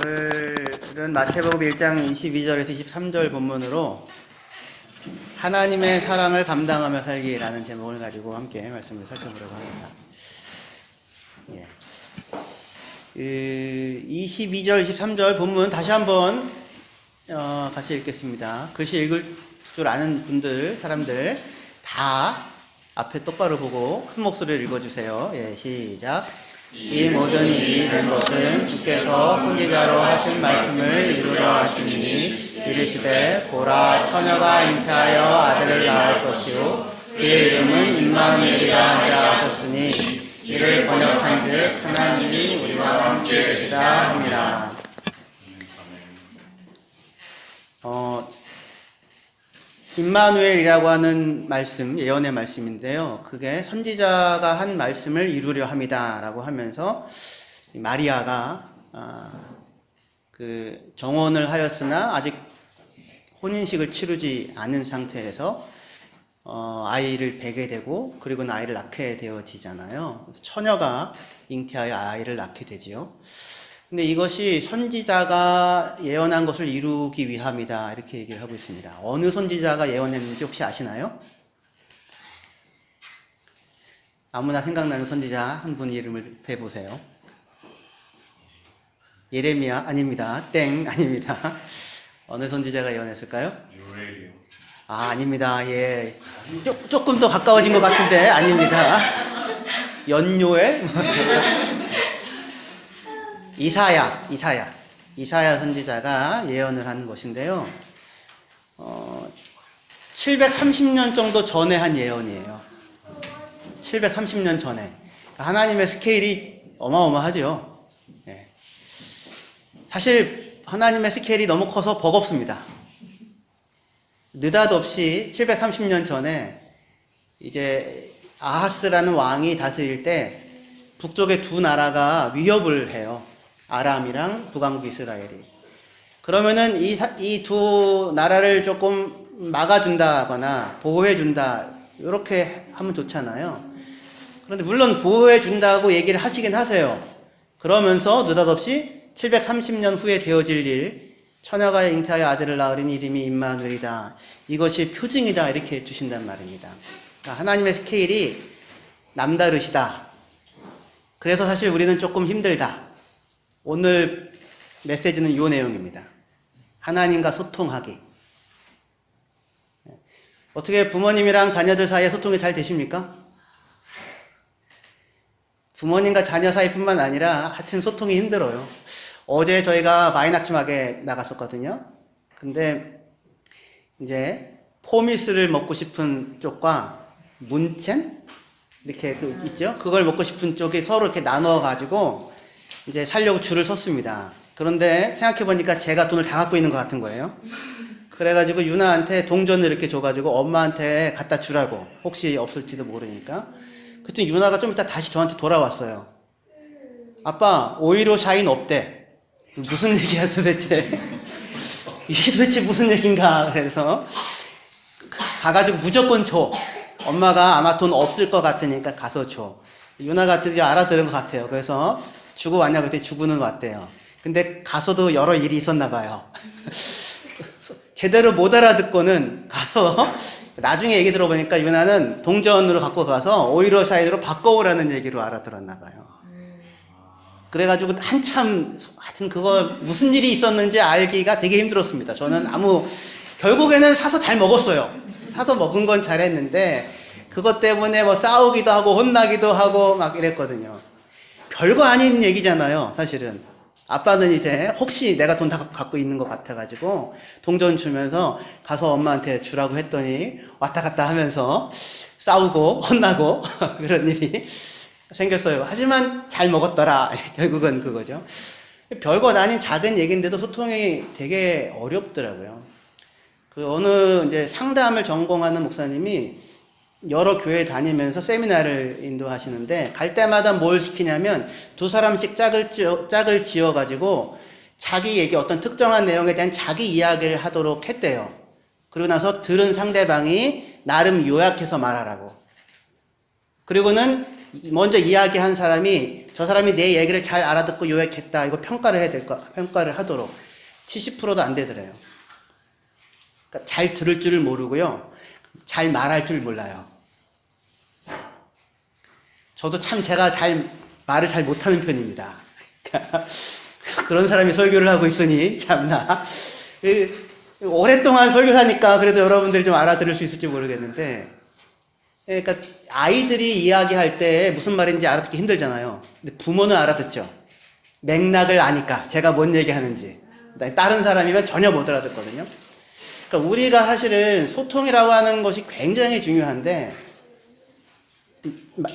오늘은 마태복음 1장 22절에서 23절 본문으로 하나님의 사랑을 감당하며 살기라는 제목을 가지고 함께 말씀을 살펴보려고 합니다. 22절, 23절 본문 다시 한번 같이 읽겠습니다. 글씨 읽을 줄 아는 분들, 사람들 다 앞에 똑바로 보고 큰 목소리를 읽어주세요. 시작. 이 모든 일이 된 것은 주께서 선지자로 하신 말씀을 이루려 하시니 이르시되 보라 처녀가 잉태하여 아들을 낳을 것이요 그의 이름은 임마누엘이라 하리라 하셨으니 이를 번역한즉 하나님이 우리와 함께 계시다 함이라. 임마누엘이라고 하는 말씀, 예언의 말씀인데요. 그게 선지자가 한 말씀을 이루려 함이다 라고 하면서 마리아가 그 정혼을 하였으나 아직 혼인식을 치르지 않은 상태에서 아이를 베게 되고 그리고는 아이를 낳게 되어지잖아요. 그래서 처녀가 잉태하여 아이를 낳게 되지요. 근데 이것이 선지자가 예언한 것을 이루기 위함이다 이렇게 얘기를 하고 있습니다. 어느 선지자가 예언했는지 혹시 아시나요? 아무나 생각나는 선지자 한 분 이름을 대보세요. 예레미야? 아닙니다. 땡 아닙니다. 어느 선지자가 예언했을까요? 요엘이요. 아닙니다. 예, 조금 더 가까워진 것 같은데 아닙니다. 연요엘? 이사야 선지자가 예언을 한 것인데요. 730년 정도 전에 한 예언이에요. 730년 전에. 하나님의 스케일이 어마어마하죠. 네. 사실 하나님의 스케일이 너무 커서 버겁습니다. 느닷없이 730년 전에 이제 아하스라는 왕이 다스릴 때 북쪽의 두 나라가 위협을 해요. 아람이랑 북왕국 이스라엘이. 그러면은 이 두 나라를 조금 막아준다거나 보호해준다 이렇게 하면 좋잖아요. 그런데 물론 보호해준다고 얘기를 하시긴 하세요. 그러면서 느닷없이 730년 후에 되어질 일, 처녀가 잉태하여 아들을 낳으리니 이름이 임마누엘이다. 이것이 표징이다 이렇게 해주신단 말입니다. 그러니까 하나님의 스케일이 남다르시다. 그래서 사실 우리는 조금 힘들다. 오늘 메시지는 이 내용입니다. 하나님과 소통하기. 어떻게 부모님이랑 자녀들 사이에 소통이 잘 되십니까? 부모님과 자녀 사이뿐만 아니라 하여튼 소통이 힘들어요. 어제 저희가 마이낙치막에 나갔었거든요. 근데 이제 포미스를 먹고 싶은 쪽과 문첸? 이렇게 있죠? 그걸 먹고 싶은 쪽이 서로 이렇게 나눠가지고 이제 살려고 줄을 섰습니다. 그런데 생각해보니까 제가 돈을 다 갖고 있는 것 같은 거예요. 그래가지고 유나한테 동전을 이렇게 줘가지고 엄마한테 갖다 주라고. 혹시 없을지도 모르니까. 그랬더니 유나가 좀 이따 다시 저한테 돌아왔어요. 아빠, 오이로 샤인 없대. 무슨 얘기야 도대체. 이게 도대체 무슨 얘기인가. 그래서 가가지고 무조건 줘. 엄마가 아마 돈 없을 것 같으니까 가서 줘. 유나가 드디어 알아들은 것 같아요. 그래서 주고 왔냐고 했더니 주고는 왔대요. 근데 가서도 여러 일이 있었나 봐요. 제대로 못 알아듣고는 가서 나중에 얘기 들어보니까 유나는 동전으로 갖고 가서 오이로 샤인으로 바꿔오라는 얘기로 알아들었나 봐요. 그래가지고 한참 하여튼 그거 무슨 일이 있었는지 알기가 되게 힘들었습니다. 저는 결국에는 사서 잘 먹었어요. 사서 먹은 건 잘했는데 그것 때문에 뭐 싸우기도 하고 혼나기도 하고 막 이랬거든요. 별거 아닌 얘기잖아요, 사실은. 아빠는 이제 혹시 내가 돈 다 갖고 있는 것 같아가지고 동전 주면서 가서 엄마한테 주라고 했더니 왔다 갔다 하면서 싸우고 혼나고 그런 일이 생겼어요. 하지만 잘 먹었더라. 결국은 그거죠. 별것 아닌 작은 얘기인데도 소통이 되게 어렵더라고요. 어느 이제 상담을 전공하는 목사님이 여러 교회 다니면서 세미나를 인도하시는데 갈 때마다 뭘 시키냐면 두 사람씩 짝을 지어가지고 자기 얘기 어떤 특정한 내용에 대한 자기 이야기를 하도록 했대요. 그리고 나서 들은 상대방이 나름 요약해서 말하라고. 그리고는 먼저 이야기한 사람이 저 사람이 내 얘기를 잘 알아듣고 요약했다. 이거 평가를 해야 될 거, 평가를 하도록 70%도 안 되더래요. 그러니까 잘 들을 줄을 모르고요. 잘 말할 줄 몰라요. 저도 참 제가 말을 잘 못하는 편입니다. 그런 사람이 설교를 하고 있으니 참나. 오랫동안 설교를 하니까 그래도 여러분들이 좀 알아들을 수 있을지 모르겠는데, 그러니까 아이들이 이야기할 때 무슨 말인지 알아듣기 힘들잖아요. 근데 부모는 알아듣죠. 맥락을 아니까 제가 뭔 얘기하는지. 다른 사람이면 전혀 못 알아듣거든요. 그러니까 우리가 사실은 소통이라고 하는 것이 굉장히 중요한데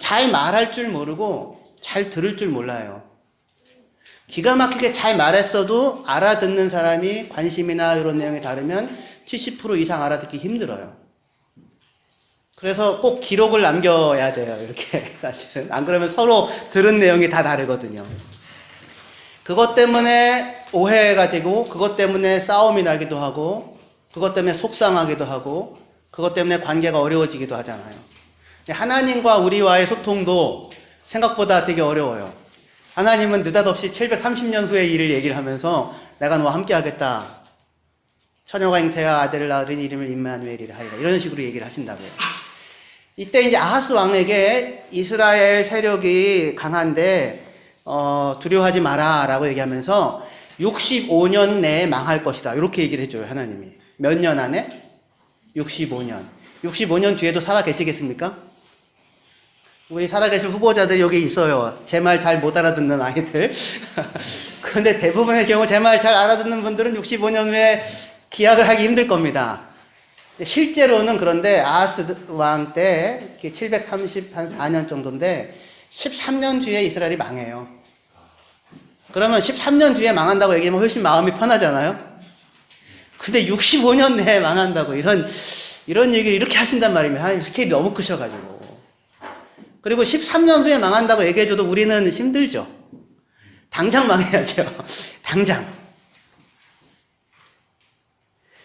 잘 말할 줄 모르고 잘 들을 줄 몰라요. 기가 막히게 잘 말했어도 알아듣는 사람이 관심이나 이런 내용이 다르면 70% 이상 알아듣기 힘들어요. 그래서 꼭 기록을 남겨야 돼요. 이렇게 사실은. 안 그러면 서로 들은 내용이 다 다르거든요. 그것 때문에 오해가 되고 그것 때문에 싸움이 나기도 하고 그것 때문에 속상하기도 하고 그것 때문에 관계가 어려워지기도 하잖아요. 하나님과 우리와의 소통도 생각보다 되게 어려워요. 하나님은 느닷없이 730년 후의 일을 얘기를 하면서 내가 너와 함께 하겠다. 처녀가 잉태하 아들을 낳으리니 이름을 임마누엘이라 하리라. 이런 식으로 얘기를 하신다고요. 이때 이제 아하스 왕에게 이스라엘 세력이 강한데 두려워하지 마라 라고 얘기하면서 65년 내에 망할 것이다. 이렇게 얘기를 해줘요. 하나님이. 몇 년 안에? 65년. 65년 뒤에도 살아 계시겠습니까? 우리 살아계실 후보자들이 여기 있어요. 제 말 잘 못 알아듣는 아이들. 근데 대부분의 경우 제 말 잘 알아듣는 분들은 65년 후에 기약을 하기 힘들 겁니다. 실제로는 그런데 아하스 왕 때 734년 정도인데 13년 뒤에 이스라엘이 망해요. 그러면 13년 뒤에 망한다고 얘기하면 훨씬 마음이 편하잖아요. 근데 65년 내에 망한다고 이런 얘기를 이렇게 하신단 말입니다. 하나님 스케일이 너무 크셔가지고. 그리고 13년 후에 망한다고 얘기해줘도 우리는 힘들죠. 당장 망해야죠. 당장.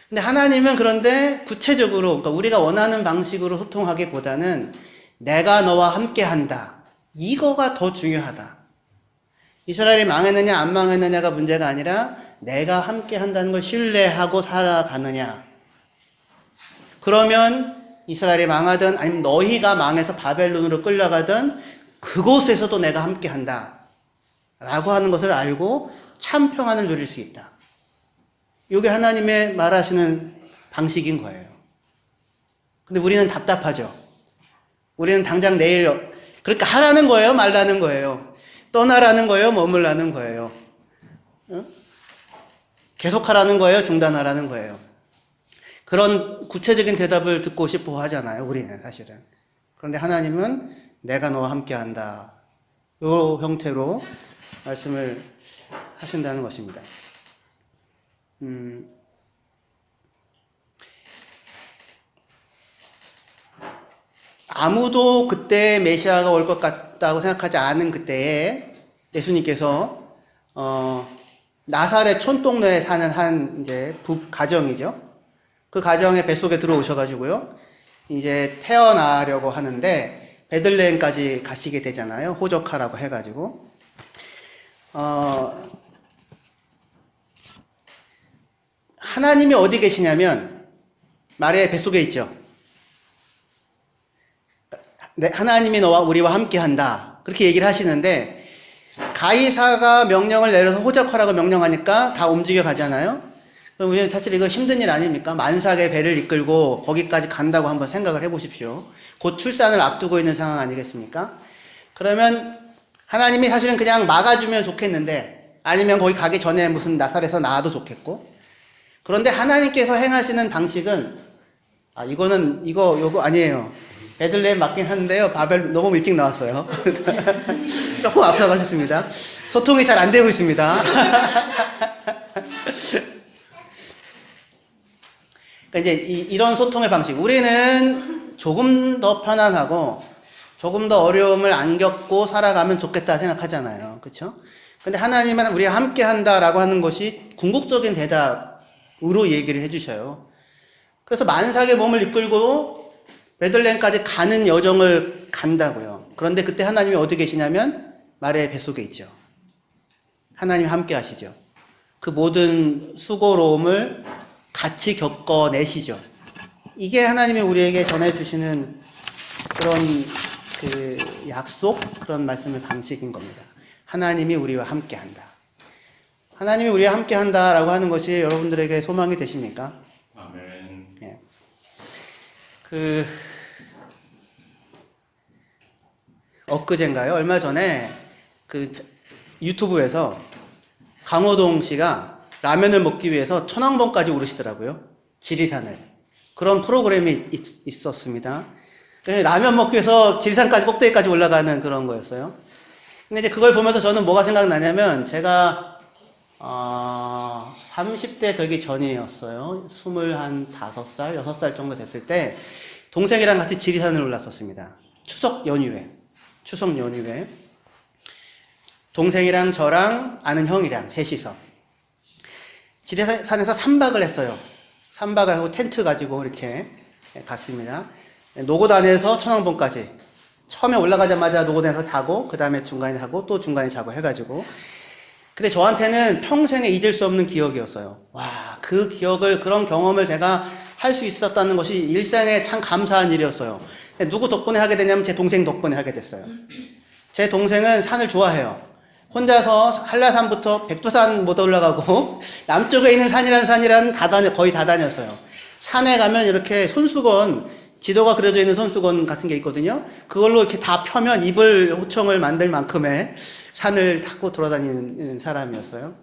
근데 하나님은 그런데 구체적으로, 그러니까 우리가 원하는 방식으로 소통하기보다는 내가 너와 함께 한다. 이거가 더 중요하다. 이스라엘이 망했느냐 안 망했느냐가 문제가 아니라 내가 함께 한다는 걸 신뢰하고 살아가느냐. 그러면 이스라엘이 망하든 아니면 너희가 망해서 바벨론으로 끌려가든 그곳에서도 내가 함께 한다 라고 하는 것을 알고 참 평안을 누릴 수 있다. 이게 하나님의 말하시는 방식인 거예요. 근데 우리는 답답하죠. 우리는 당장 내일 그러니까 하라는 거예요, 말라는 거예요, 떠나라는 거예요, 머물라는 거예요, 계속하라는 거예요, 중단하라는 거예요. 그런 구체적인 대답을 듣고 싶어 하잖아요, 우리는 사실은. 그런데 하나님은 내가 너와 함께 한다. 이 형태로 말씀을 하신다는 것입니다. 아무도 그때 메시아가 올 것 같다고 생각하지 않은 그때에 예수님께서 나사렛 촌동네에 사는 한 이제 가정이죠. 그 가정의 뱃속에 들어오셔가지고요, 이제 태어나려고 하는데 베들레헴까지 가시게 되잖아요. 호적하라고 해가지고. 하나님이 어디 계시냐면 마리아의 뱃속에 있죠. 하나님이 너와 우리와 함께 한다. 그렇게 얘기를 하시는데 가이사가 명령을 내려서 호적하라고 명령하니까 다 움직여 가잖아요. 그럼 우리는 사실 이거 힘든 일 아닙니까? 만삭의 배를 이끌고 거기까지 간다고 한번 생각을 해보십시오. 곧 출산을 앞두고 있는 상황 아니겠습니까? 그러면 하나님이 사실은 그냥 막아주면 좋겠는데, 아니면 거기 가기 전에 무슨 나사렛에서 나와도 좋겠고, 그런데 하나님께서 행하시는 방식은 이거 아니에요. 베들레헴 맞긴 한데요, 바벨 너무 일찍 나왔어요. 조금 앞서가셨습니다. 소통이 잘 안 되고 있습니다. 그러니까 이제 이런 소통의 방식, 우리는 조금 더 편안하고 조금 더 어려움을 안 겪고 살아가면 좋겠다 생각하잖아요, 그렇죠? 근데 하나님은 우리가 함께 한다라고 하는 것이 궁극적인 대답으로 얘기를 해주셔요. 그래서 만삭의 몸을 이끌고 베들레헴까지 가는 여정을 간다고요. 그런데 그때 하나님이 어디 계시냐면 말의 뱃속에 있죠. 하나님이 함께 하시죠. 그 모든 수고로움을 같이 겪어내시죠. 이게 하나님이 우리에게 전해주시는 그런 그 약속, 그런 말씀의 방식인 겁니다. 하나님이 우리와 함께 한다. 하나님이 우리와 함께 한다라고 하는 것이 여러분들에게 소망이 되십니까? 아멘. 예. 엊그젠가요? 얼마 전에 유튜브에서 강호동 씨가 라면을 먹기 위해서 천왕봉까지 오르시더라고요. 지리산을. 그런 프로그램이 있었습니다. 라면 먹기 위해서 지리산까지 꼭대기까지 올라가는 그런 거였어요. 근데 이제 그걸 보면서 저는 뭐가 생각나냐면 제가 30대 되기 전이었어요. 25살, 6살 정도 됐을 때 동생이랑 같이 지리산을 올랐었습니다. 추석 연휴에. 동생이랑 저랑 아는 형이랑 셋이서 지리산에서 3박을 했어요. 3박을 하고 텐트 가지고 이렇게 갔습니다. 노고단에서 천왕봉까지. 처음에 올라가자마자 노고단에서 자고, 그 다음에 중간에 자고, 또 중간에 자고 해가지고. 근데 저한테는 평생에 잊을 수 없는 기억이었어요. 와, 그 기억을, 그런 경험을 제가 할 수 있었다는 것이 일생에 참 감사한 일이었어요. 누구 덕분에 하게 되냐면 제 동생 덕분에 하게 됐어요. 제 동생은 산을 좋아해요. 혼자서 한라산부터 백두산 못 올라가고 남쪽에 있는 산이란 거의 다 다녔어요. 산에 가면 이렇게 손수건, 지도가 그려져 있는 손수건 같은 게 있거든요. 그걸로 이렇게 다 펴면 이불 호청을 만들 만큼의 산을 타고 돌아다니는 사람이었어요.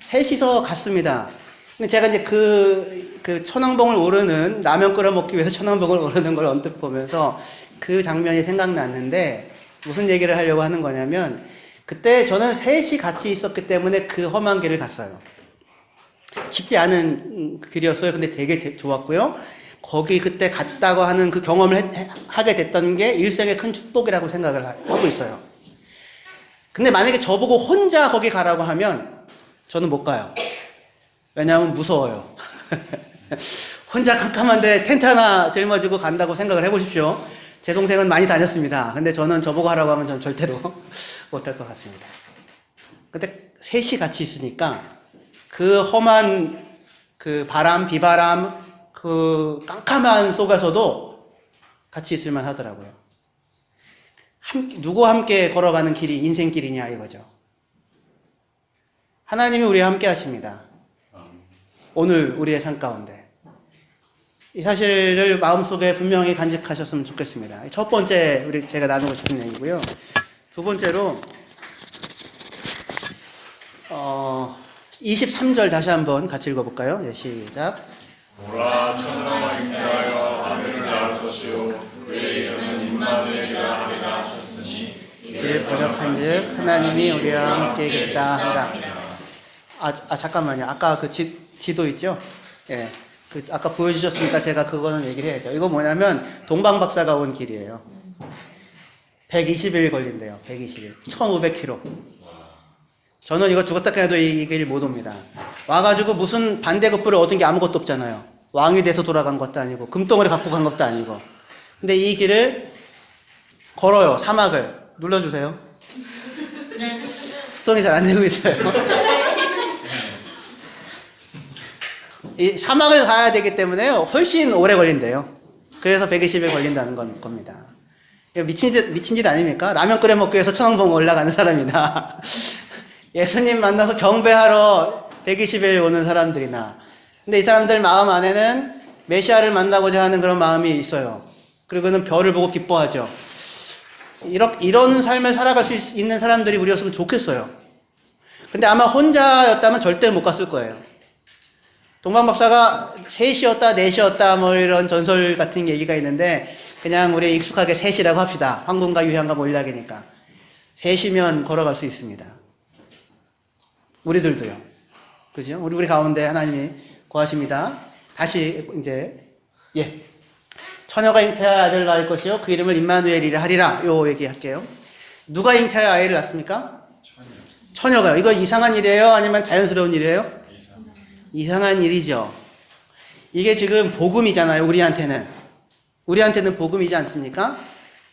셋이서 갔습니다. 근데 제가 이제 그 천왕봉을 오르는, 라면 끓여 먹기 위해서 천왕봉을 오르는 걸 언뜻 보면서 그 장면이 생각났는데, 무슨 얘기를 하려고 하는 거냐면, 그때 저는 셋이 같이 있었기 때문에 그 험한 길을 갔어요. 쉽지 않은 길이었어요. 근데 되게 좋았고요. 거기 그때 갔다고 하는 그 경험을 하게 됐던 게 일생의 큰 축복이라고 생각을 하고 있어요. 근데 만약에 저보고 혼자 거기 가라고 하면 저는 못 가요. 왜냐하면 무서워요. 혼자 깜깜한데 텐트 하나 짊어지고 간다고 생각을 해보십시오. 제 동생은 많이 다녔습니다. 근데 저는 저보고 하라고 하면 저는 절대로 못할 것 같습니다. 근데 셋이 같이 있으니까 그 험한 그 바람, 비바람, 그 깜깜한 속에서도 같이 있을만 하더라고요. 누구와 함께 걸어가는 길이 인생길이냐 이거죠. 하나님이 우리와 함께 하십니다. 오늘 우리의 삶 가운데. 이 사실을 마음속에 분명히 간직하셨으면 좋겠습니다. 첫 번째 제가 나누고 싶은 얘기고요. 두 번째로 23절 다시 한번 같이 읽어볼까요? 예, 시작. 보라, 천하가 잉태하여 아들을 낳을 것이요 그의 이름은 임마누엘이라 하리라 하셨으니 이를 번역한즉 하나님이 우리와 함께 계시다 하라. 잠깐만요. 아까 그 지도 있죠? 예. 아까 보여주셨으니까 제가 그거는 얘기를 해야죠. 이거 뭐냐면 동방박사가 온 길이에요. 120일 걸린대요. 120일. 1500km. 저는 이거 죽었다 해도 이 길 못 옵니다. 와가지고 무슨 반대급부를 얻은 게 아무것도 없잖아요. 왕이 돼서 돌아간 것도 아니고 금덩어리 갖고 간 것도 아니고. 근데 이 길을 걸어요. 사막을. 눌러주세요. 수동이 잘 안 되고 있어요. 이 사막을 가야 되기 때문에 훨씬 오래 걸린대요. 그래서 120일 걸린다는 겁니다. 미친 짓 아닙니까? 라면 끓여 먹기 위해서 천왕봉 올라가는 사람이나 예수님 만나서 경배하러 120일 오는 사람들이나. 근데 이 사람들 마음 안에는 메시아를 만나고자 하는 그런 마음이 있어요. 그리고는 별을 보고 기뻐하죠. 이런 삶을 살아갈 수 있는 사람들이 우리였으면 좋겠어요. 근데 아마 혼자였다면 절대 못 갔을 거예요. 동방박사가 셋이었다, 넷이었다, 뭐 이런 전설 같은 얘기가 있는데, 그냥 우리 익숙하게 셋이라고 합시다. 황금과 유향과 몰락이니까. 셋이면 걸어갈 수 있습니다. 우리들도요. 그죠? 우리 가운데 하나님이 구하십니다. 다시, 예. 처녀가 잉태하여 아들을 낳을 것이요. 그 이름을 임마누엘이라 하리라. 요 얘기할게요. 누가 잉태하여 아이를 낳습니까? 처녀가요. 이거 이상한 일이에요? 아니면 자연스러운 일이에요? 이상한 일이죠. 이게 지금 복음이잖아요. 우리한테는 복음이지 않습니까?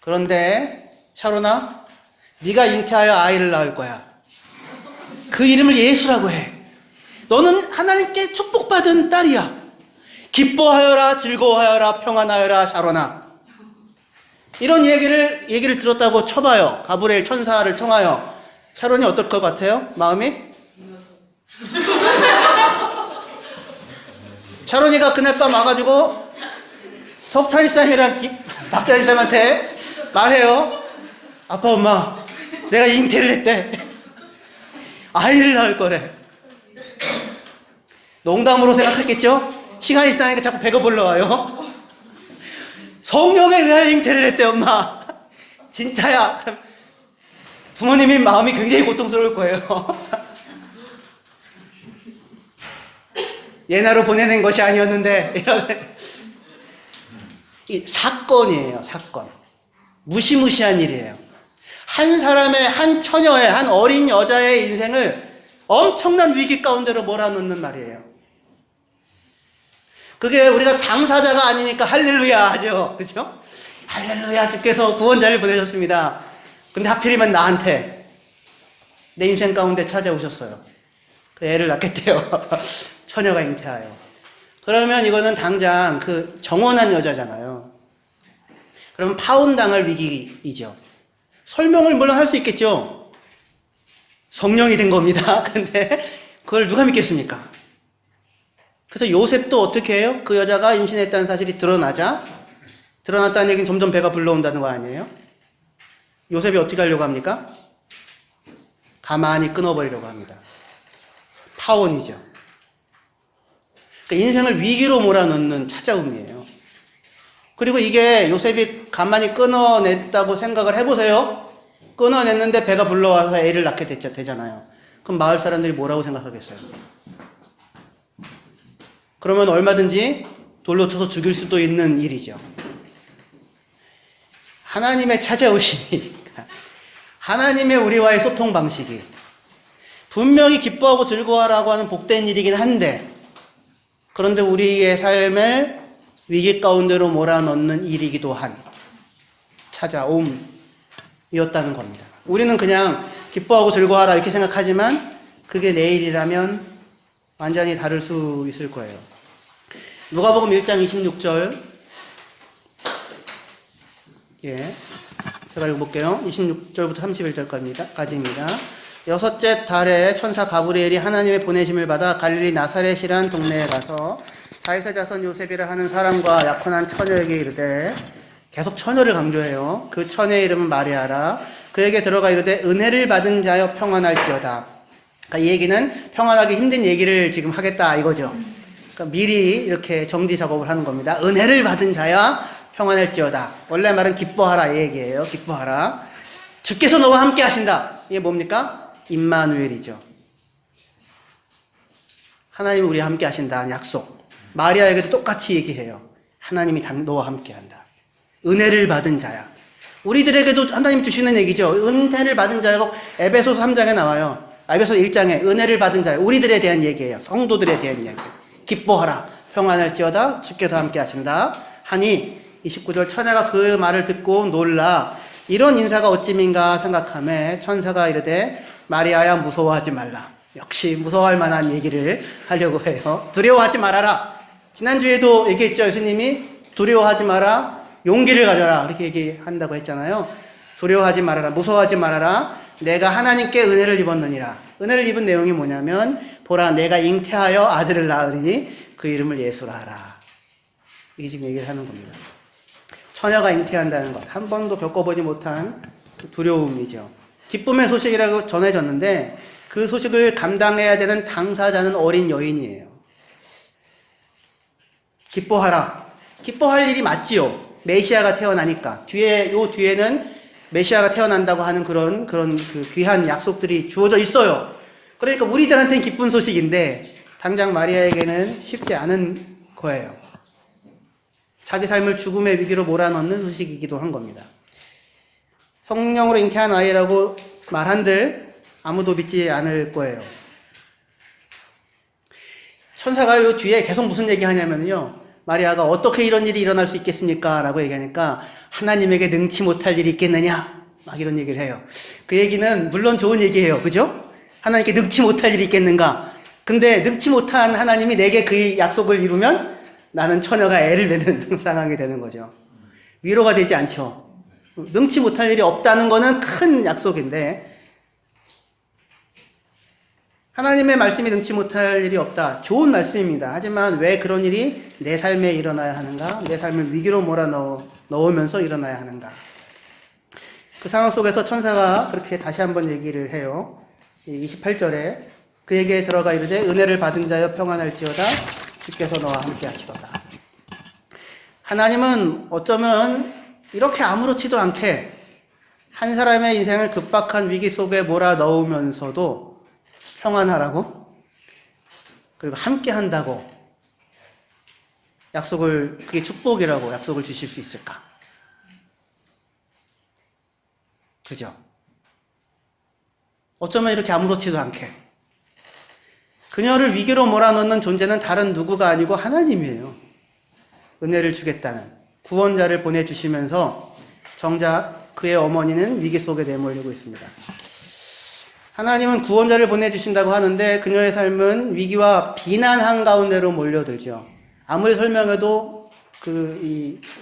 그런데 샤로나, 네가 잉태하여 아이를 낳을 거야. 그 이름을 예수라고 해. 너는 하나님께 축복받은 딸이야. 기뻐하여라, 즐거워하여라, 평안하여라, 샤론아. 이런 얘기를 들었다고 쳐봐요. 가브리엘 천사를 통하여. 샤론이 어떨 것 같아요? 마음이? 샤론이가 그날 밤 와가지고 석찬이쌤이랑 박찬이쌤한테 말해요. 아빠, 엄마, 내가 잉태를 했대. 아이를 낳을 거래. 농담으로 생각했겠죠? 시간이 지나니까 자꾸 배가 불러와요. 성령에 의하여 잉태를 했대, 엄마. 진짜야. 부모님이 마음이 굉장히 고통스러울 거예요. 예나로 보내는 것이 아니었는데, 이런. 이 사건이에요, 사건. 무시무시한 일이에요. 한 사람의, 한 처녀의, 한 어린 여자의 인생을 엄청난 위기 가운데로 몰아넣는 말이에요. 그게 우리가 당사자가 아니니까 할렐루야 하죠. 그죠? 할렐루야, 주께서 구원자를 보내셨습니다. 근데 하필이면 나한테 내 인생 가운데 찾아오셨어요. 그 애를 낳겠대요. 처녀가 잉태하여. 그러면 이거는 당장 그 정혼한 여자잖아요. 그러면 파혼당할 위기이죠. 설명을 물론 할 수 있겠죠. 성령이 된 겁니다. 근데 그걸 누가 믿겠습니까? 그래서 요셉도 어떻게 해요? 그 여자가 임신했다는 사실이 드러났다는 얘기는 점점 배가 불러온다는 거 아니에요? 요셉이 어떻게 하려고 합니까? 가만히 끊어버리려고 합니다. 파혼이죠. 그러니까 인생을 위기로 몰아넣는 찾아움이에요. 그리고 이게 요셉이 가만히 끊어냈다고 생각을 해보세요. 끊어냈는데 배가 불러와서 애를 낳게 되잖아요. 그럼 마을 사람들이 뭐라고 생각하겠어요? 그러면 얼마든지 돌로 쳐서 죽일 수도 있는 일이죠. 하나님의 찾아오심이, 하나님의 우리와의 소통 방식이 분명히 기뻐하고 즐거워하라고 하는 복된 일이긴 한데, 그런데 우리의 삶을 위기 가운데로 몰아넣는 일이기도 한 찾아옴이었다는 겁니다. 우리는 그냥 기뻐하고 즐거워하라 이렇게 생각하지만 그게 내일이라면 완전히 다를 수 있을 거예요. 누가복음 1장 26절. 제가 읽어볼게요. 26절부터 31절까지입니다. 여섯째 달에 천사 가브리엘이 하나님의 보내심을 받아 갈릴리 나사렛이란 동네에 가서 다윗의 자손 요셉이라 하는 사람과 약혼한 처녀에게 이르되, 계속 처녀를 강조해요. 그 처녀의 이름은 마리아라. 그에게 들어가 이르되 은혜를 받은 자여 평안할지어다. 그러니까 이 얘기는 평안하기 힘든 얘기를 지금 하겠다 이거죠. 그러니까 미리 이렇게 정지 작업을 하는 겁니다. 은혜를 받은 자야 평안할지어다. 원래 말은 기뻐하라 이 얘기예요. 기뻐하라. 주께서 너와 함께 하신다. 이게 뭡니까? 임마누엘이죠. 하나님이 우리와 함께 하신다는 약속. 마리아에게도 똑같이 얘기해요. 하나님이 너와 함께 한다. 은혜를 받은 자야. 우리들에게도 하나님 주시는 얘기죠. 은혜를 받은 자가 에베소서 3장에 나와요. 에베소서 1장에 은혜를 받은 자야. 우리들에 대한 얘기예요. 성도들에 대한 얘기. 기뻐하라. 평안할지어다. 주께서 함께 하신다. 하니 29절 처녀가 그 말을 듣고 놀라 이런 인사가 어찌민가 생각하며 천사가 이르되 마리아야 무서워하지 말라. 역시 무서워할 만한 얘기를 하려고 해요. 두려워하지 말아라. 지난주에도 얘기했죠. 예수님이 두려워하지 마라. 용기를 가져라. 이렇게 얘기한다고 했잖아요. 두려워하지 말아라. 무서워하지 말아라. 내가 하나님께 은혜를 입었느니라. 은혜를 입은 내용이 뭐냐면 보라 내가 잉태하여 아들을 낳으리니 그 이름을 예수라 하라. 이게 지금 얘기를 하는 겁니다. 처녀가 잉태한다는 것. 한 번도 겪어보지 못한 두려움이죠. 기쁨의 소식이라고 전해졌는데 그 소식을 감당해야 되는 당사자는 어린 여인이에요. 기뻐하라. 기뻐할 일이 맞지요. 메시아가 태어나니까. 뒤에는 메시아가 태어난다고 하는 그런 그 귀한 약속들이 주어져 있어요. 그러니까 우리들한테는 기쁜 소식인데 당장 마리아에게는 쉽지 않은 거예요. 자기 삶을 죽음의 위기로 몰아넣는 소식이기도 한 겁니다. 성령으로 잉태한 아이라고 말한들 아무도 믿지 않을 거예요. 천사가 요 뒤에 계속 무슨 얘기 하냐면요. 마리아가 어떻게 이런 일이 일어날 수 있겠습니까? 라고 얘기하니까 하나님에게 능치 못할 일이 있겠느냐? 막 이런 얘기를 해요. 그 얘기는 물론 좋은 얘기예요. 그죠? 하나님께 능치 못할 일이 있겠는가? 근데 능치 못한 하나님이 내게 그 약속을 이루면 나는 처녀가 애를 낳는 상황이 되는 거죠. 위로가 되지 않죠. 능치 못할 일이 없다는 거는 큰 약속인데 하나님의 말씀이 능치 못할 일이 없다. 좋은 말씀입니다. 하지만 왜 그런 일이 내 삶에 일어나야 하는가? 내 삶을 위기로 몰아넣으면서 일어나야 하는가? 그 상황 속에서 천사가 그렇게 다시 한번 얘기를 해요. 28절에 그에게 들어가 이르되 은혜를 받은 자여 평안할지어다 주께서 너와 함께 하시도다. 하나님은 어쩌면 이렇게 아무렇지도 않게 한 사람의 인생을 급박한 위기 속에 몰아넣으면서도 평안하라고 그리고 함께 한다고 약속을, 그게 축복이라고 약속을 주실 수 있을까? 그죠? 어쩌면 이렇게 아무렇지도 않게 그녀를 위기로 몰아넣는 존재는 다른 누구가 아니고 하나님이에요. 은혜를 주겠다는 구원자를 보내주시면서 정작 그의 어머니는 위기 속에 내몰리고 있습니다. 하나님은 구원자를 보내주신다고 하는데 그녀의 삶은 위기와 비난 한가운데로 몰려들죠. 아무리 설명해도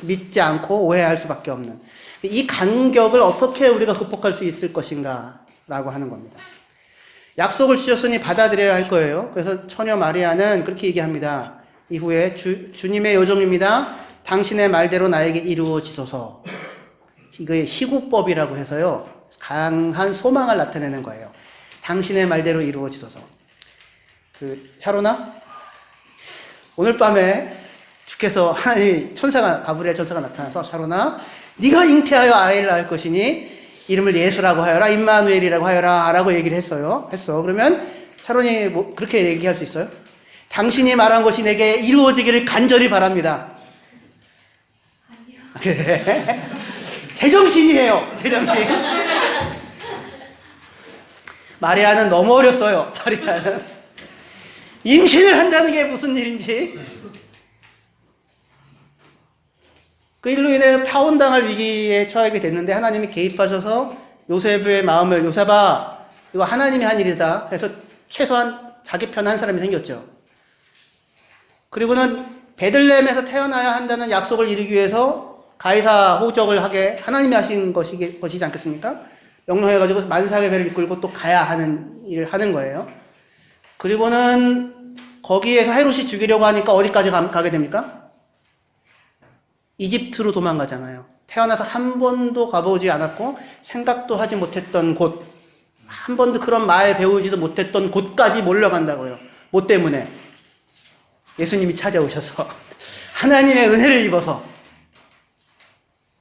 믿지 않고 오해할 수밖에 없는 이 간격을 어떻게 우리가 극복할 수 있을 것인가 라고 하는 겁니다. 약속을 주셨으니 받아들여야 할 거예요. 그래서 처녀 마리아는 그렇게 얘기합니다. 이후에 주님의 요정입니다. 당신의 말대로 나에게 이루어지소서. 이거의 희구법이라고 해서요. 강한 소망을 나타내는 거예요. 당신의 말대로 이루어지소서. 샤로나? 오늘 밤에 주께서 하나님 가브리엘 천사가 나타나서 샤로나 네가 잉태하여 아이를 낳을 것이니 이름을 예수라고 하여라 임마누엘이라고 하여라 라고 얘기를 했어. 그러면 샤론이 그렇게 얘기할 수 있어요? 당신이 말한 것이 내게 이루어지기를 간절히 바랍니다. 아니요. 그래. 제정신이에요. 제정신. 마리아는 너무 어렸어요. 마리아는 임신을 한다는 게 무슨 일인지. 그 일로 인해 파혼당할 위기에 처하게 됐는데 하나님이 개입하셔서 요셉의 마음을 요셉아 이거 하나님이 한 일이다 해서 최소한 자기 편 한 사람이 생겼죠. 그리고는 베들레헴에서 태어나야 한다는 약속을 이루기 위해서 가이사 호적을 하게 하나님이 하신 것이지 않겠습니까? 명령해가지고 만삭의 배를 이끌고 또 가야 하는 일을 하는 거예요. 그리고는 거기에서 헤롯이 죽이려고 하니까 어디까지 가게 됩니까? 이집트로 도망가잖아요. 태어나서 한 번도 가보지 않았고 생각도 하지 못했던 곳, 한 번도 그런 말 배우지도 못했던 곳까지 몰려간다고요. 뭐 때문에? 예수님이 찾아오셔서 하나님의 은혜를 입어서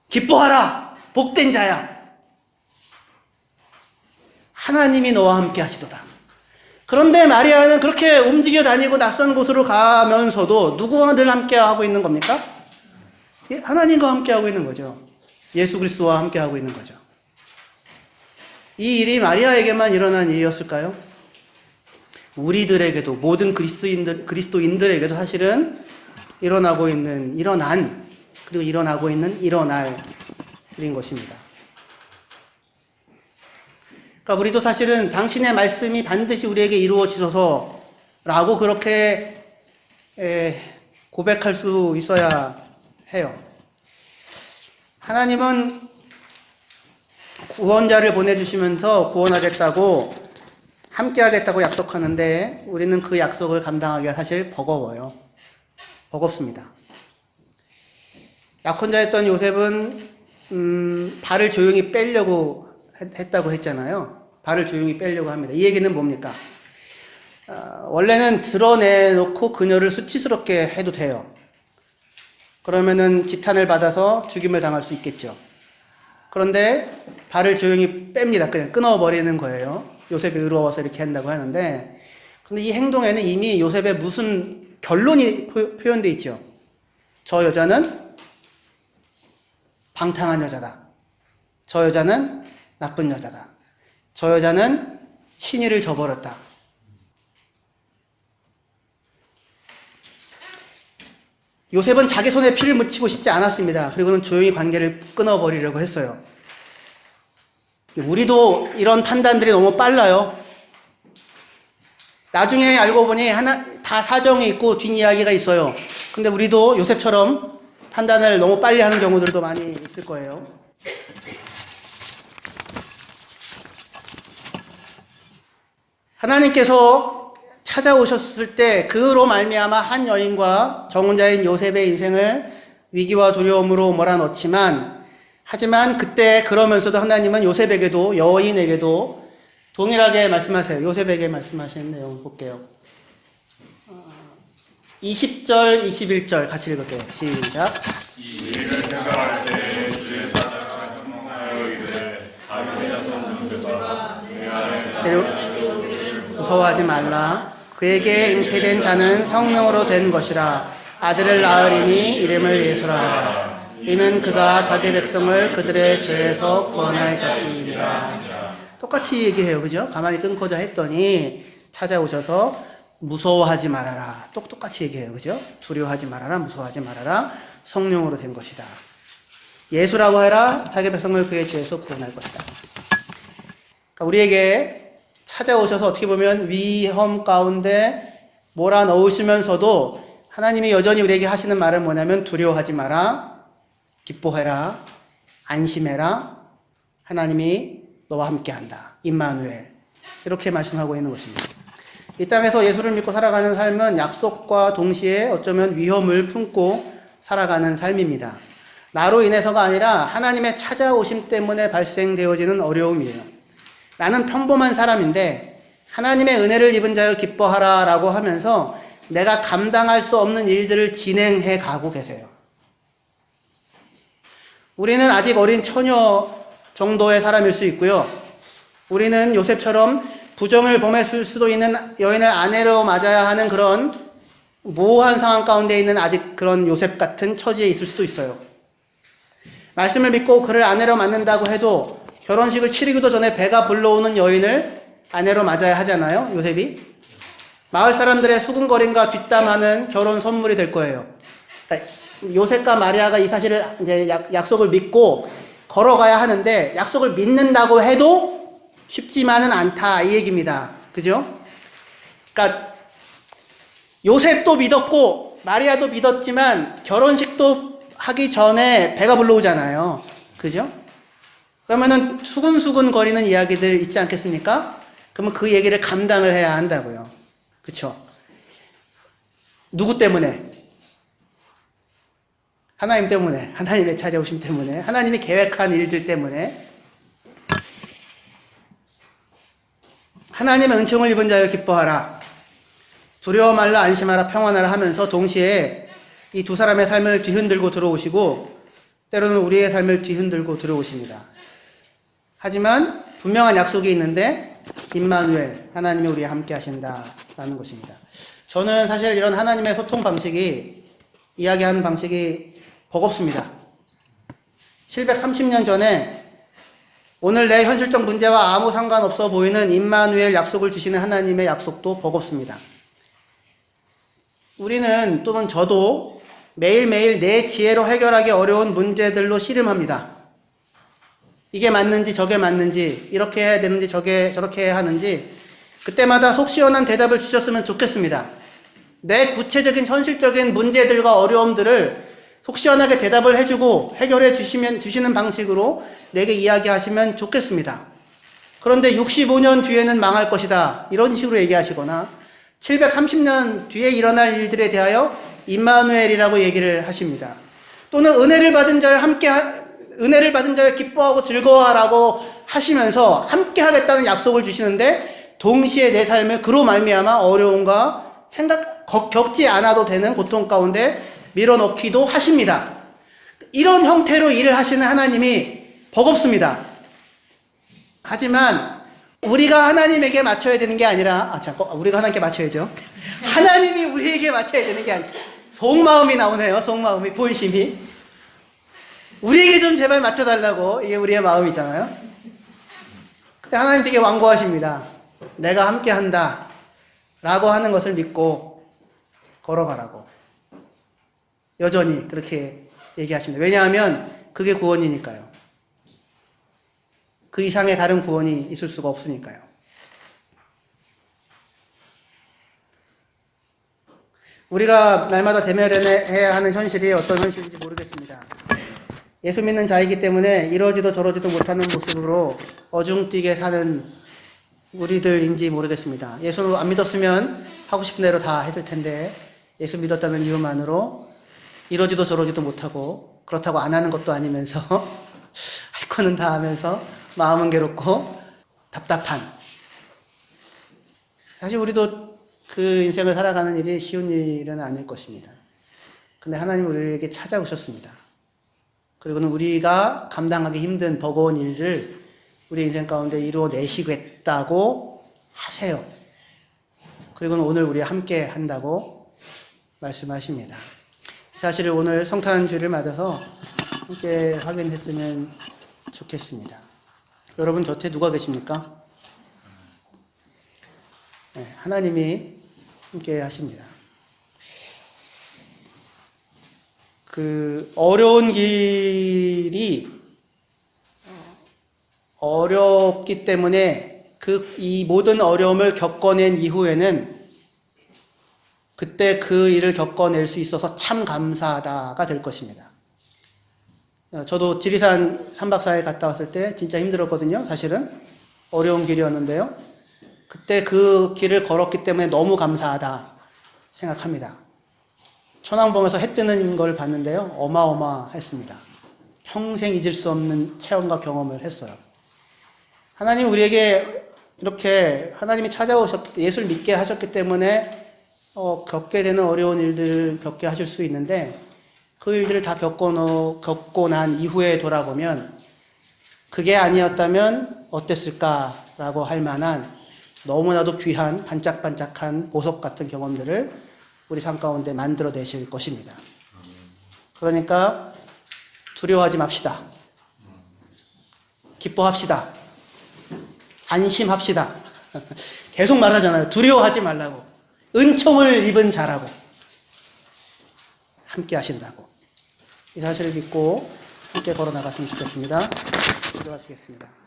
기뻐하라! 복된 자야! 하나님이 너와 함께 하시도다. 그런데 마리아는 그렇게 움직여 다니고 낯선 곳으로 가면서도 누구와 늘 함께 하고 있는 겁니까? 하나님과 함께하고 있는 거죠. 예수 그리스도와 함께하고 있는 거죠. 이 일이 마리아에게만 일어난 일이었을까요? 우리들에게도 모든 그리스도인들에게도 사실은 일어나고 있는 일어날 일인 것입니다. 그러니까 우리도 사실은 당신의 말씀이 반드시 우리에게 이루어지소서라고 그렇게 고백할 수 있어야 해요. 하나님은 구원자를 보내주시면서 구원하겠다고 함께하겠다고 약속하는데 우리는 그 약속을 감당하기가 사실 버거워요. 버겁습니다. 약혼자였던 요셉은 발을 조용히 빼려고 했다고 했잖아요. 발을 조용히 빼려고 합니다. 이 얘기는 뭡니까? 원래는 드러내놓고 그녀를 수치스럽게 해도 돼요. 그러면은 지탄을 받아서 죽임을 당할 수 있겠죠. 그런데 발을 조용히 뺍니다. 그냥 끊어버리는 거예요. 요셉이 의로워서 이렇게 한다고 하는데, 근데 이 행동에는 이미 요셉의 무슨 결론이 표현되어 있죠. 저 여자는 방탕한 여자다. 저 여자는 나쁜 여자다. 저 여자는 친의를 저버렸다. 요셉은 자기 손에 피를 묻히고 싶지 않았습니다. 그리고는 조용히 관계를 끊어버리려고 했어요. 우리도 이런 판단들이 너무 빨라요. 나중에 알고 보니 다 사정이 있고 뒷이야기가 있어요. 근데 우리도 요셉처럼 판단을 너무 빨리 하는 경우들도 많이 있을 거예요. 하나님께서 찾아오셨을 때 그로 말미암아 한 여인과 정혼자인 요셉의 인생을 위기와 두려움으로 몰아넣지만, 하지만 그때 그러면서도 하나님은 요셉에게도, 여인에게도 동일하게 말씀하세요. 요셉에게 말씀하시는 내용 볼게요. 20절, 21절 같이 읽을게요. 시작. 이 일을 생각할 때 주의 사자가 형통하여 이르되 다윗의 자손 요셉아 내 안에 무서워하지 말라. 그에게 잉태된 자는 성령으로 된 것이라. 아들을 낳으리니 이름을 예수라 하라. 이는 그가 자기 백성을 그들의 죄에서 구원할 자신이니라. 똑같이 얘기해요. 그죠? 가만히 끊고자 했더니 찾아오셔서 무서워하지 말아라. 똑같이 얘기해요. 그죠? 두려워하지 말아라. 무서워하지 말아라. 성령으로 된 것이다. 예수라고 해라. 자기 백성을 그의 죄에서 구원할 것이다. 그러니까 우리에게 찾아오셔서 어떻게 보면 위험 가운데 몰아넣으시면서도 하나님이 여전히 우리에게 하시는 말은 뭐냐면 두려워하지 마라. 기뻐해라. 안심해라. 하나님이 너와 함께한다. 임마누엘. 이렇게 말씀하고 있는 것입니다. 이 땅에서 예수를 믿고 살아가는 삶은 약속과 동시에 어쩌면 위험을 품고 살아가는 삶입니다. 나로 인해서가 아니라 하나님의 찾아오심 때문에 발생되어지는 어려움이에요. 나는 평범한 사람인데 하나님의 은혜를 입은 자여 기뻐하라 라고 하면서 내가 감당할 수 없는 일들을 진행해 가고 계세요. 우리는 아직 어린 처녀 정도의 사람일 수 있고요. 우리는 요셉처럼 부정을 범했을 수도 있는 여인을 아내로 맞아야 하는 그런 모호한 상황 가운데 있는 아직 그런 요셉 같은 처지에 있을 수도 있어요. 말씀을 믿고 그를 아내로 맞는다고 해도 결혼식을 치르기도 전에 배가 불러오는 여인을 아내로 맞아야 하잖아요. 요셉이. 마을 사람들의 수군거림과 뒷담화는 결혼 선물이 될 거예요. 그러니까 요셉과 마리아가 이 사실을 이제 약속을 믿고 걸어가야 하는데 약속을 믿는다고 해도 쉽지만은 않다 이 얘기입니다. 그죠? 그러니까 요셉도 믿었고 마리아도 믿었지만 결혼식도 하기 전에 배가 불러오잖아요. 그죠? 그러면은 수근수근 거리는 이야기들 있지 않겠습니까? 그러면 그 얘기를 감당을 해야 한다고요. 그쵸? 누구 때문에? 하나님 때문에, 하나님의 찾아오심 때문에, 하나님이 계획한 일들 때문에. 하나님의 은총을 입은 자여 기뻐하라. 두려워 말라 안심하라 평안하라 하면서 동시에 이 두 사람의 삶을 뒤흔들고 들어오시고 때로는 우리의 삶을 뒤흔들고 들어오십니다. 하지만 분명한 약속이 있는데 임마누엘, 하나님이 우리와 함께 하신다라는 것입니다. 저는 사실 이런 하나님의 소통 방식이, 이야기하는 방식이 버겁습니다. 730년 전에 오늘 내 현실적 문제와 아무 상관없어 보이는 임마누엘 약속을 주시는 하나님의 약속도 버겁습니다. 우리는 또는 저도 매일매일 내 지혜로 해결하기 어려운 문제들로 씨름합니다. 이게 맞는지 저게 맞는지, 이렇게 해야 되는지 저렇게 해야 하는지 그때마다 속 시원한 대답을 주셨으면 좋겠습니다. 내 구체적인 현실적인 문제들과 어려움들을 속 시원하게 대답을 해주고 해결해 주시는 방식으로 내게 이야기하시면 좋겠습니다. 그런데 65년 뒤에는 망할 것이다 이런 식으로 얘기하시거나 730년 뒤에 일어날 일들에 대하여 임마누엘이라고 얘기를 하십니다. 또는 은혜를 받은 자여 기뻐하고 즐거워하라고 하시면서 함께 하겠다는 약속을 주시는데 동시에 내 삶을 그로 말미암아 어려움과 겪지 않아도 되는 고통 가운데 밀어넣기도 하십니다. 이런 형태로 일을 하시는 하나님이 버겁습니다. 하지만 우리가 하나님에게 맞춰야 되는 게 아니라 우리가 하나님께 맞춰야죠. 하나님이 우리에게 맞춰야 되는 게 아니라 속마음이 나오네요. 속마음이, 본심이. 우리에게 좀 제발 맞춰달라고, 이게 우리의 마음이잖아요. 근데 하나님 되게 완고하십니다. 내가 함께 한다 라고 하는 것을 믿고 걸어가라고. 여전히 그렇게 얘기하십니다. 왜냐하면 그게 구원이니까요. 그 이상의 다른 구원이 있을 수가 없으니까요. 우리가 날마다 대면해야 하는 현실이 어떤 현실인지 모르겠습니다. 예수 믿는 자이기 때문에 이러지도 저러지도 못하는 모습으로 어중뛰게 사는 우리들인지 모르겠습니다. 예수 안 믿었으면 하고 싶은 대로 다 했을 텐데 예수 믿었다는 이유만으로 이러지도 저러지도 못하고 그렇다고 안 하는 것도 아니면서 할 거는 다 하면서 마음은 괴롭고 답답한, 사실 우리도 그 인생을 살아가는 일이 쉬운 일은 아닐 것입니다. 근데 하나님은 우리에게 찾아오셨습니다. 그리고는 우리가 감당하기 힘든 버거운 일을 우리 인생 가운데 이루어내시겠다고 하세요. 그리고는 오늘 우리와 함께 한다고 말씀하십니다. 사실을 오늘 성탄주를 맞아서 함께 확인했으면 좋겠습니다. 여러분 곁에 누가 계십니까? 네, 하나님이 함께 하십니다. 그 어려운 길이 어렵기 때문에 이 모든 어려움을 겪어낸 이후에는 그때 그 일을 겪어낼 수 있어서 참 감사하다가 될 것입니다. 저도 지리산 3박 4일 갔다 왔을 때 진짜 힘들었거든요. 사실은 어려운 길이었는데요. 그때 그 길을 걸었기 때문에 너무 감사하다 생각합니다. 천왕봉에서 해 뜨는 걸 봤는데요. 어마어마했습니다. 평생 잊을 수 없는 체험과 경험을 했어요. 하나님 우리에게 이렇게 하나님이 찾아오셨기 때문에 예수를 믿게 하셨기 때문에 겪게 되는 어려운 일들을 겪게 하실 수 있는데 그 일들을 다 겪고 난 이후에 돌아보면 그게 아니었다면 어땠을까라고 할 만한 너무나도 귀한 반짝반짝한 보석 같은 경험들을 우리 삶 가운데 만들어내실 것입니다. 그러니까 두려워하지 맙시다. 기뻐합시다. 안심합시다. 계속 말하잖아요. 두려워하지 말라고. 은총을 입은 자라고. 함께 하신다고. 이 사실을 믿고 함께 걸어 나갔으면 좋겠습니다. 기도하시겠습니다.